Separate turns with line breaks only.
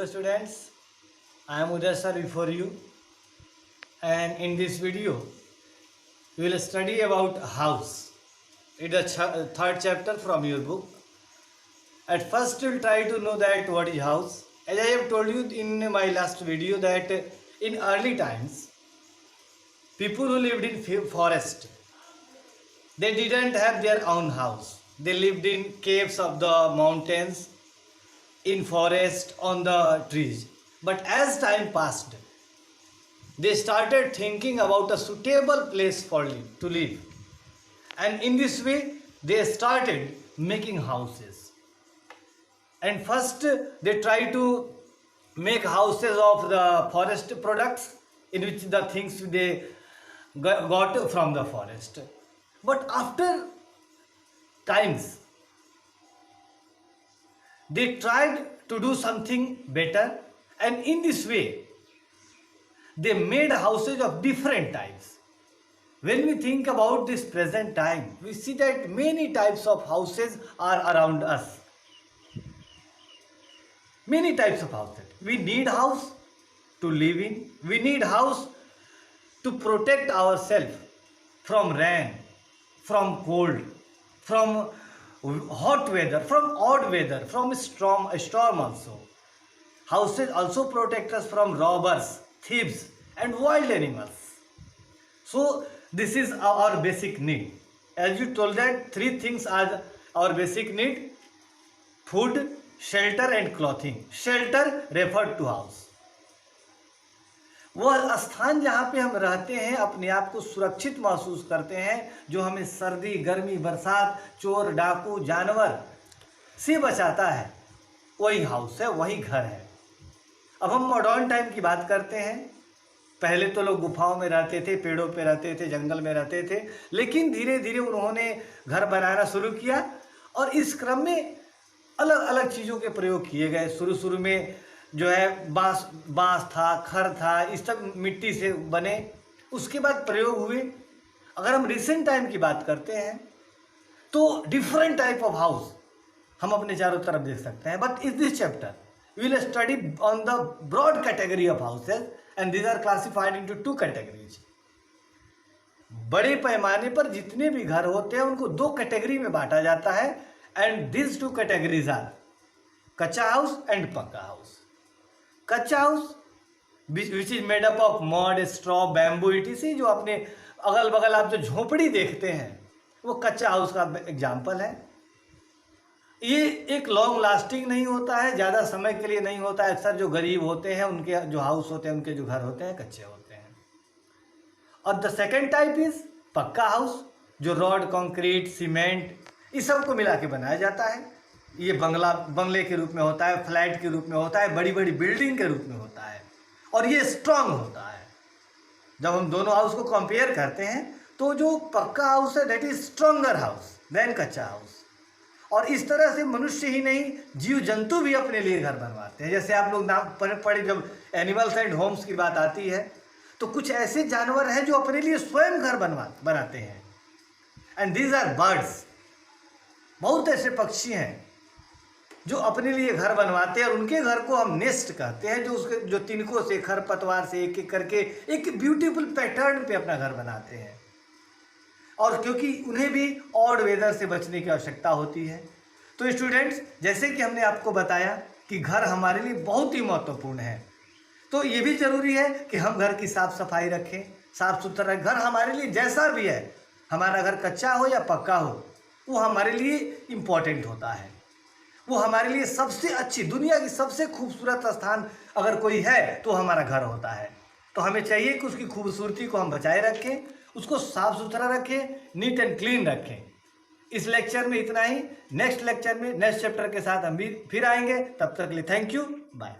Hello students, I am Uday sir before you, and in this video we will study about house. It is the third chapter from your book. At first we will try to know that what is house. As I have told you in my last video that in early times people who lived in forest, they didn't have their own house. They lived in caves of the mountains, in forest, on the trees. But as time passed, they started thinking about a suitable place to live. And in this way, they started making houses. And first, they tried to make houses of the forest products, in which the things they got from the forest. But after times, they tried to do something better, and in this way they made houses of different types. When we think about this present time, we see that many types of houses are around us. Many types of houses. We need house to live in. We need house to protect ourselves from rain, from cold, from hot weather, from odd weather, from storm also. Houses also protect us from robbers, thieves, and wild animals. So this is our basic need. As you told that three things are our basic need: food, shelter, and clothing. Shelter referred to house. वह स्थान जहाँ पे हम रहते हैं, अपने आप को सुरक्षित महसूस करते हैं, जो हमें सर्दी, गर्मी, बरसात, चोर, डाकू, जानवर से बचाता है, वही हाउस है, वही घर है। अब हम मॉडर्न टाइम की बात करते हैं। पहले तो लोग गुफाओं में रहते थे, पेड़ों पे रहते थे, जंगल में रहते थे, लेकिन धीरे धीरे उन्होंने घर बनाना शुरू किया और इस क्रम में अलग अलग चीज़ों के प्रयोग किए गए। शुरू में जो है बांस था, खर था, इस सब मिट्टी से बने, उसके बाद प्रयोग हुए। अगर हम रिसेंट टाइम की बात करते हैं तो डिफरेंट टाइप ऑफ हाउस हम अपने चारों तरफ देख सकते हैं। But in this chapter we will study on the broad category of houses and these are classified into two categories. बड़े पैमाने पर जितने भी घर होते हैं उनको दो कैटेगरी में बांटा जाता है, and this two categories are kachcha house and pakka house. Kachcha house which is made up of mud, straw, bamboo, etc, जो अपने अगल बगल आप जो झोपड़ी देखते हैं वो कच्चा हाउस का एग्जाम्पल है। ये एक लॉन्ग लास्टिंग नहीं होता है, ज़्यादा समय के लिए नहीं होता है। अक्सर जो गरीब होते हैं उनके जो हाउस होते हैं, उनके जो घर होते हैं, कच्चे होते हैं। और द सेकेंड टाइप इज पक्का हाउस, जो रॉड, कंक्रीट, सीमेंट, इस सब को मिला के बनाया जाता है। ये बंगले के रूप में होता है, फ्लैट के रूप में होता है, बड़ी बड़ी बिल्डिंग के रूप में होता है, और ये स्ट्रांग होता है। जब हम दोनों हाउस को कंपेयर करते हैं तो जो पक्का हाउस है that is stronger house than kachcha house. और इस तरह से मनुष्य ही नहीं, जीव जंतु भी अपने लिए घर बनवाते हैं। जैसे आप लोग नाम पढ़े, जब एनिमल्स एंड होम्स की बात आती है तो कुछ ऐसे जानवर हैं जो अपने लिए स्वयं घर बनाते हैं, एंड दीज आर बर्ड्स। बहुत ऐसे पक्षी हैं जो अपने लिए घर बनवाते हैं, और उनके घर को हम नेस्ट कहते हैं, जो तिनकों से, खरपतवार से एक एक करके एक ब्यूटीफुल पैटर्न पे अपना घर बनाते हैं। और क्योंकि उन्हें भी ऑड वेदर से बचने की आवश्यकता होती है। तो स्टूडेंट्स, जैसे कि हमने आपको बताया कि घर हमारे लिए बहुत ही महत्वपूर्ण है, तो ये भी ज़रूरी है कि हम घर की साफ़ सफाई रखें, साफ़ सुथरा। घर हमारे लिए जैसा भी है, हमारा घर कच्चा हो या पक्का हो, वो हमारे लिए इम्पॉर्टेंट होता है। वो हमारे लिए सबसे अच्छी, दुनिया की सबसे खूबसूरत स्थान अगर कोई है तो हमारा घर होता है। तो हमें चाहिए कि उसकी खूबसूरती को हम बचाए रखें, उसको साफ सुथरा रखें, नीट एंड क्लीन रखें। इस लेक्चर में इतना ही। नेक्स्ट लेक्चर में नेक्स्ट चैप्टर के साथ हम भी फिर आएंगे। तब तक के लिए थैंक यू, बाय।